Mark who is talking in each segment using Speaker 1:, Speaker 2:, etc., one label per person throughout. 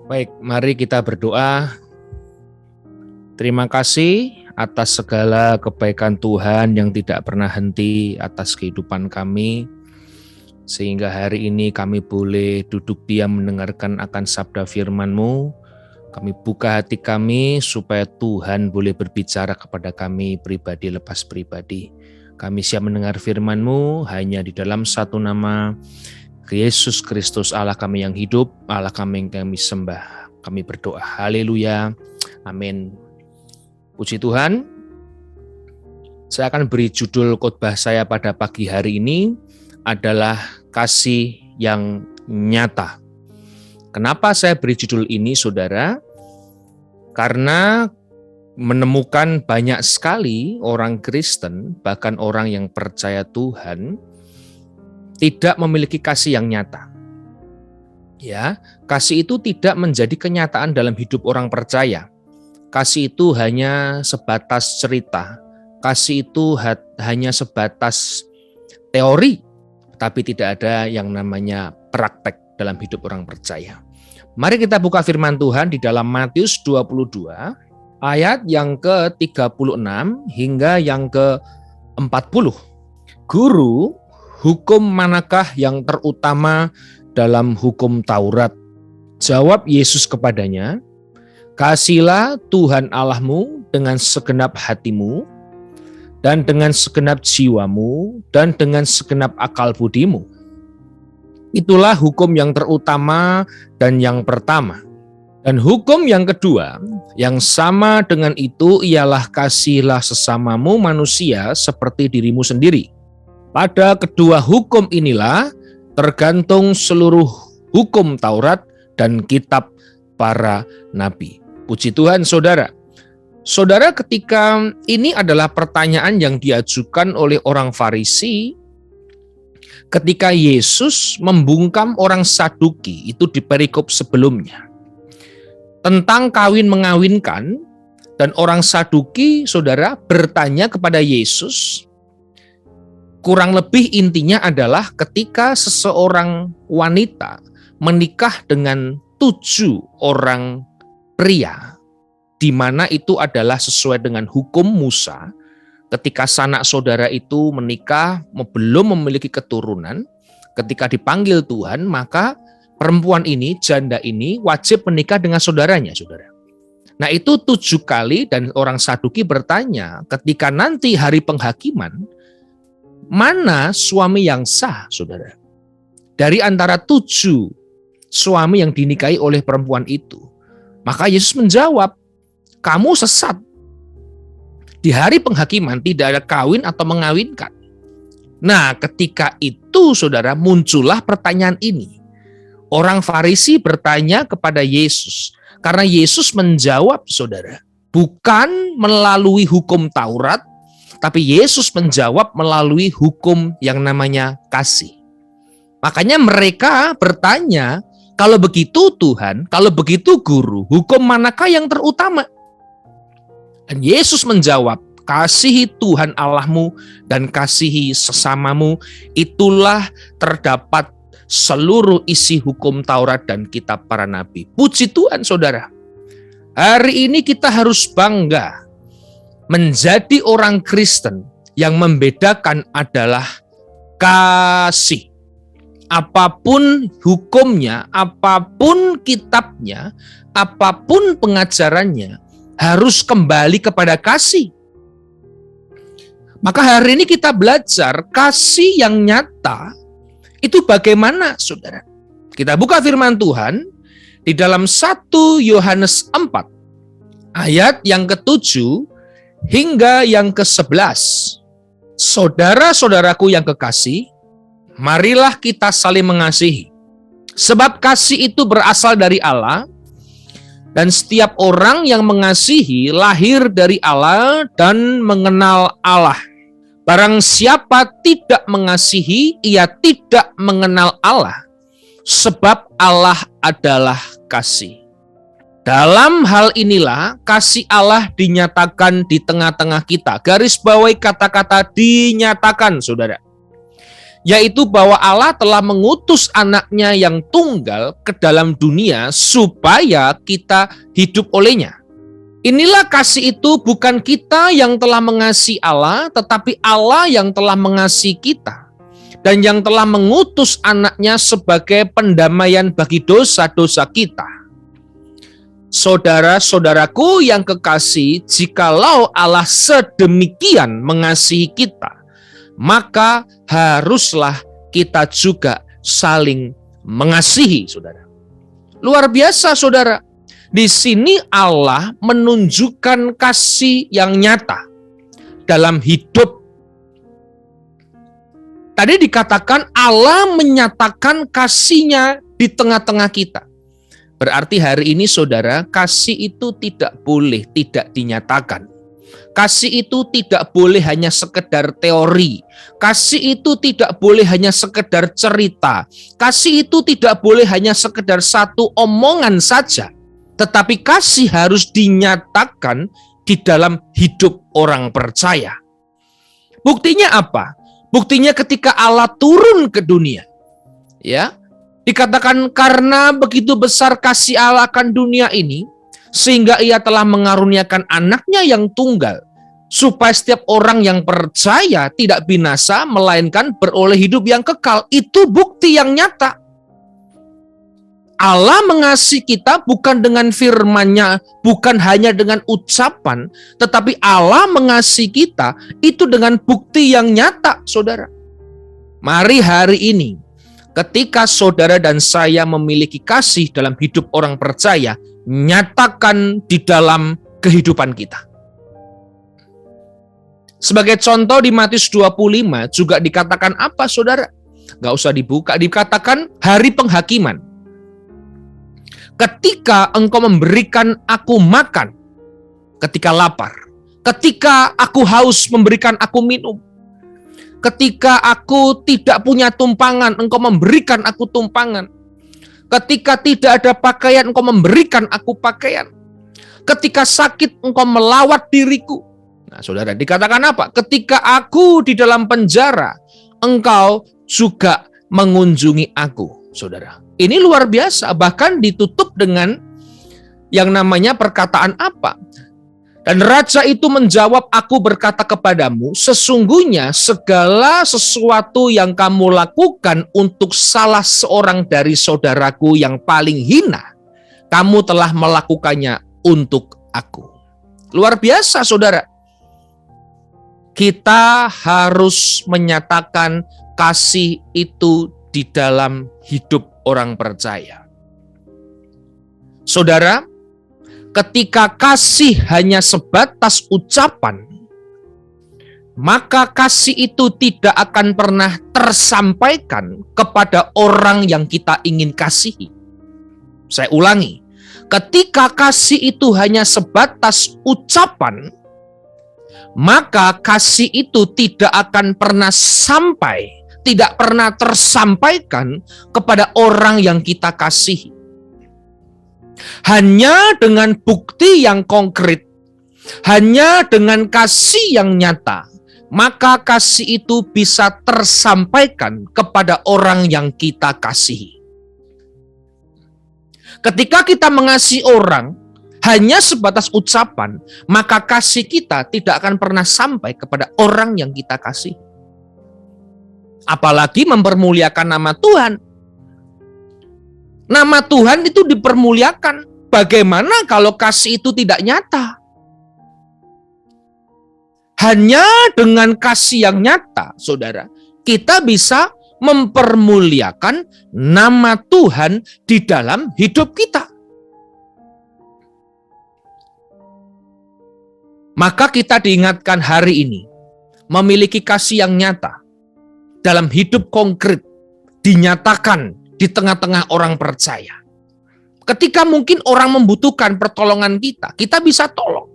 Speaker 1: Baik, mari kita berdoa. Terima kasih atas segala kebaikan Tuhan yang tidak pernah henti atas kehidupan kami, sehingga hari ini kami boleh duduk diam mendengarkan akan sabda firman-Mu. Kami buka hati kami supaya Tuhan boleh berbicara kepada kami pribadi lepas pribadi. Kami siap mendengar firman-Mu hanya di dalam satu nama, Yesus Kristus, Allah kami yang hidup, Allah kami yang kami sembah. Kami berdoa, haleluya, amin. Puji Tuhan. Saya akan beri judul khotbah saya pada pagi hari ini adalah kasih yang nyata. Kenapa saya beri judul ini, saudara? Karena menemukan banyak sekali orang Kristen, bahkan orang yang percaya Tuhan, tidak memiliki kasih yang nyata. Ya, kasih itu tidak menjadi kenyataan dalam hidup orang percaya. Kasih itu hanya sebatas cerita. Kasih itu hanya sebatas teori, tapi tidak ada yang namanya praktek dalam hidup orang percaya. Mari kita buka firman Tuhan di dalam Matius 22 ayat yang ke-36 hingga yang ke-40. Guru, hukum manakah yang terutama dalam hukum Taurat? Jawab Yesus kepadanya, kasihilah Tuhan Allahmu dengan segenap hatimu, dan dengan segenap jiwamu, dan dengan segenap akal budimu. Itulah hukum yang terutama dan yang pertama. Dan hukum yang kedua, yang sama dengan itu ialah kasihilah sesamamu manusia seperti dirimu sendiri. Pada kedua hukum inilah tergantung seluruh hukum Taurat dan kitab para nabi. Puji Tuhan, saudara. Saudara, ketika ini adalah pertanyaan yang diajukan oleh orang Farisi, ketika Yesus membungkam orang Saduki, itu di perikop sebelumnya, tentang kawin mengawinkan, dan orang Saduki, saudara, bertanya kepada Yesus. Kurang lebih intinya adalah ketika seseorang wanita menikah dengan 7 orang pria, di mana itu adalah sesuai dengan hukum Musa, ketika sanak saudara itu menikah belum memiliki keturunan, ketika dipanggil Tuhan, maka perempuan ini, janda ini wajib menikah dengan saudaranya, saudara. Nah itu 7 kali, dan orang Saduki bertanya, ketika nanti hari penghakiman, mana suami yang sah, saudara? Dari antara 7 suami yang dinikahi oleh perempuan itu. Maka Yesus menjawab, kamu sesat. Di hari penghakiman tidak ada kawin atau mengawinkan. Nah, ketika itu, saudara, muncullah pertanyaan ini. Orang Farisi bertanya kepada Yesus. Karena Yesus menjawab, saudara, bukan melalui hukum Taurat, tapi Yesus menjawab melalui hukum yang namanya kasih. Makanya mereka bertanya, kalau begitu Tuhan, kalau begitu Guru, hukum manakah yang terutama? Dan Yesus menjawab, kasihi Tuhan Allahmu dan kasihi sesamamu, itulah terdapat seluruh isi hukum Taurat dan kitab para nabi. Puji Tuhan, saudara. Hari ini kita harus bangga menjadi orang Kristen. Yang membedakan adalah kasih. Apapun hukumnya, apapun kitabnya, apapun pengajarannya, harus kembali kepada kasih. Maka hari ini kita belajar kasih yang nyata itu bagaimana, saudara. Kita buka firman Tuhan di dalam 1 Yohanes 4 ayat yang ke-7 hingga yang ke-11. Saudara-saudaraku yang kekasih, marilah kita saling mengasihi. Sebab kasih itu berasal dari Allah, dan setiap orang yang mengasihi lahir dari Allah dan mengenal Allah. Barang siapa tidak mengasihi, ia tidak mengenal Allah, sebab Allah adalah kasih. Dalam hal inilah kasih Allah dinyatakan di tengah-tengah kita. Garis bawahi kata-kata dinyatakan, saudara. yaitu bahwa Allah telah mengutus anaknya yang tunggal ke dalam dunia supaya kita hidup olehnya. Inilah kasih itu, bukan kita yang telah mengasihi Allah, tetapi Allah yang telah mengasihi kita dan yang telah mengutus anaknya sebagai pendamaian bagi dosa-dosa kita. Saudara-saudaraku yang kekasih, jikalau Allah sedemikian mengasihi kita, maka haruslah kita juga saling mengasihi, saudara. Luar biasa, saudara. Di sini Allah menunjukkan kasih yang nyata dalam hidup. Tadi dikatakan Allah menyatakan kasih-Nya di tengah-tengah kita. Berarti hari ini, saudara, kasih itu tidak boleh tidak dinyatakan. Kasih itu tidak boleh hanya sekedar teori. Kasih itu tidak boleh hanya sekedar cerita. Kasih itu tidak boleh hanya sekedar satu omongan saja. Tetapi kasih harus dinyatakan di dalam hidup orang percaya. Buktinya apa? Buktinya ketika Allah turun ke dunia. Ya, dikatakan karena begitu besar kasih Allah akan dunia ini, sehingga Ia telah mengaruniakan anaknya yang tunggal, supaya setiap orang yang percaya tidak binasa, melainkan beroleh hidup yang kekal. Itu bukti yang nyata. Allah mengasihi kita bukan dengan firman-Nya, bukan hanya dengan ucapan, tetapi Allah mengasihi kita itu dengan bukti yang nyata, saudara. Mari hari ini, ketika saudara dan saya memiliki kasih dalam hidup orang percaya, nyatakan di dalam kehidupan kita. Sebagai contoh di Matius 25 juga dikatakan apa, saudara? Gak usah dibuka, dikatakan hari penghakiman. Ketika engkau memberikan aku makan, ketika lapar, ketika aku haus memberikan aku minum, ketika aku tidak punya tumpangan, engkau memberikan aku tumpangan, ketika tidak ada pakaian, engkau memberikan aku pakaian, ketika sakit, engkau melawat diriku. Nah, saudara, dikatakan apa? Ketika aku di dalam penjara, engkau juga mengunjungi aku, saudara. Ini luar biasa, bahkan ditutup dengan yang namanya perkataan apa? Dan raja itu menjawab, aku berkata kepadamu, sesungguhnya segala sesuatu yang kamu lakukan untuk salah seorang dari saudaraku yang paling hina, kamu telah melakukannya untuk aku. Luar biasa, saudara. Kita harus menyatakan kasih itu di dalam hidup orang percaya. Saudara, ketika kasih hanya sebatas ucapan, maka kasih itu tidak akan pernah tersampaikan kepada orang yang kita ingin kasihi. Saya ulangi, ketika kasih itu hanya sebatas ucapan, maka kasih itu tidak akan pernah sampai, tidak pernah tersampaikan kepada orang yang kita kasihi. Hanya dengan bukti yang konkret, hanya dengan kasih yang nyata, maka kasih itu bisa tersampaikan kepada orang yang kita kasihi. Ketika kita mengasihi orang hanya sebatas ucapan, maka kasih kita tidak akan pernah sampai kepada orang yang kita kasihi. Apalagi mempermuliakan nama Tuhan. Nama Tuhan itu dipermuliakan. Bagaimana kalau kasih itu tidak nyata? Hanya dengan kasih yang nyata, saudara, kita bisa mempermuliakan nama Tuhan di dalam hidup kita. Maka kita diingatkan hari ini, memiliki kasih yang nyata, dalam hidup konkret, dinyatakan di tengah-tengah orang percaya. Ketika mungkin orang membutuhkan pertolongan kita, kita bisa tolong.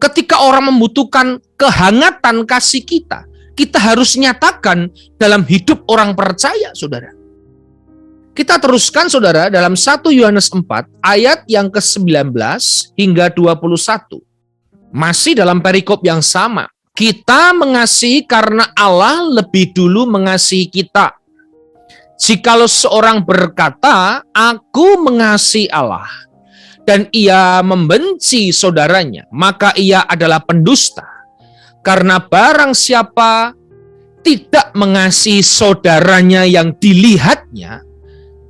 Speaker 1: Ketika orang membutuhkan kehangatan kasih kita, kita harus nyatakan dalam hidup orang percaya, saudara. Kita teruskan, saudara, dalam 1 Yohanes 4, ayat yang ke-19 hingga 21. Masih dalam perikop yang sama. Kita mengasihi karena Allah lebih dulu mengasihi kita. Jikalau seorang berkata, aku mengasihi Allah, dan ia membenci saudaranya, maka ia adalah pendusta. Karena barang siapa tidak mengasihi saudaranya yang dilihatnya,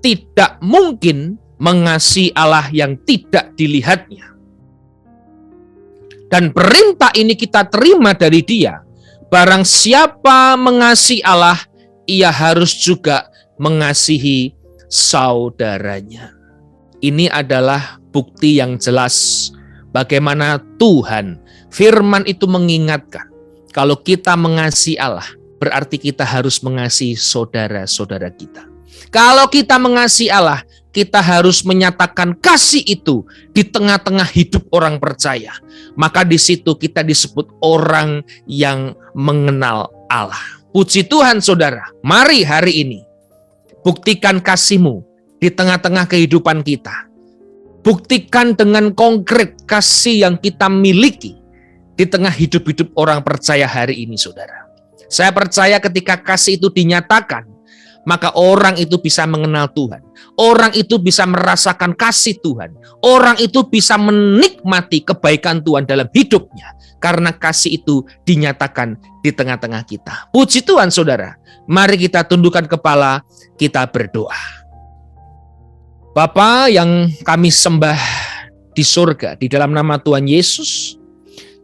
Speaker 1: tidak mungkin mengasihi Allah yang tidak dilihatnya. Dan perintah ini kita terima dari Dia. Barang siapa mengasihi Allah, ia harus juga mengasihi saudaranya. Ini adalah bukti yang jelas bagaimana Tuhan, firman itu mengingatkan, kalau kita mengasihi Allah, berarti kita harus mengasihi saudara-saudara kita. Kalau kita mengasihi Allah, kita harus menyatakan kasih itu di tengah-tengah hidup orang percaya. Maka di situ kita disebut orang yang mengenal Allah. Puji Tuhan saudara, mari hari ini buktikan kasih-Mu di tengah-tengah kehidupan kita. Buktikan dengan konkret kasih yang kita miliki di tengah hidup-hidup orang percaya hari ini saudara. Saya percaya ketika kasih itu dinyatakan, maka orang itu bisa mengenal Tuhan. Orang itu bisa merasakan kasih Tuhan. Orang itu bisa menikmati kebaikan Tuhan dalam hidupnya. Karena kasih itu dinyatakan di tengah-tengah kita. Puji Tuhan saudara. Mari kita tundukkan kepala, kita berdoa. Bapa yang kami sembah di surga, di dalam nama Tuhan Yesus,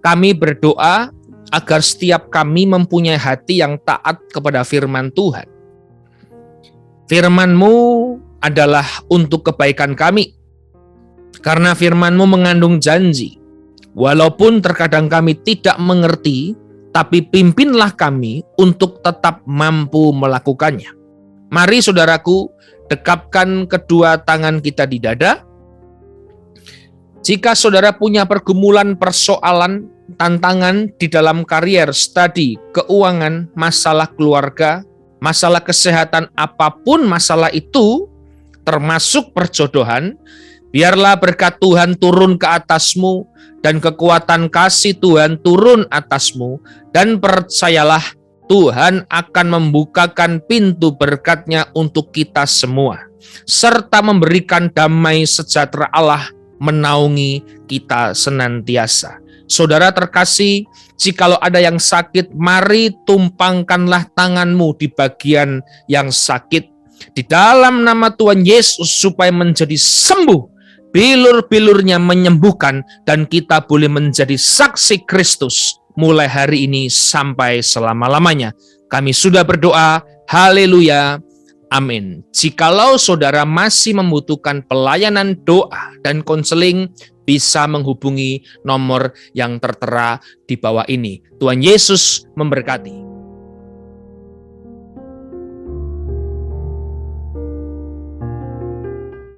Speaker 1: kami berdoa agar setiap kami mempunyai hati yang taat kepada firman Tuhan. Firman-Mu adalah untuk kebaikan kami. Karena firman-Mu mengandung janji. Walaupun terkadang kami tidak mengerti, tapi pimpinlah kami untuk tetap mampu melakukannya. Mari saudaraku, dekapkan kedua tangan kita di dada. Jika saudara punya pergumulan, persoalan, tantangan di dalam karier, studi, keuangan, masalah keluarga, masalah kesehatan, apapun masalah itu, termasuk perjodohan, biarlah berkat Tuhan turun ke atasmu, dan kekuatan kasih Tuhan turun atasmu, dan percayalah Tuhan akan membukakan pintu berkat-Nya untuk kita semua, serta memberikan damai sejahtera Allah menaungi kita senantiasa. Saudara terkasih, jikalau ada yang sakit, mari tumpangkanlah tangan-Mu di bagian yang sakit. Di dalam nama Tuhan Yesus supaya menjadi sembuh. Bilur-bilurnya menyembuhkan dan kita boleh menjadi saksi Kristus mulai hari ini sampai selama-lamanya. Kami sudah berdoa, haleluya, amin. Jikalau saudara masih membutuhkan pelayanan doa dan konseling, bisa menghubungi nomor yang tertera di bawah ini. Tuhan Yesus memberkati.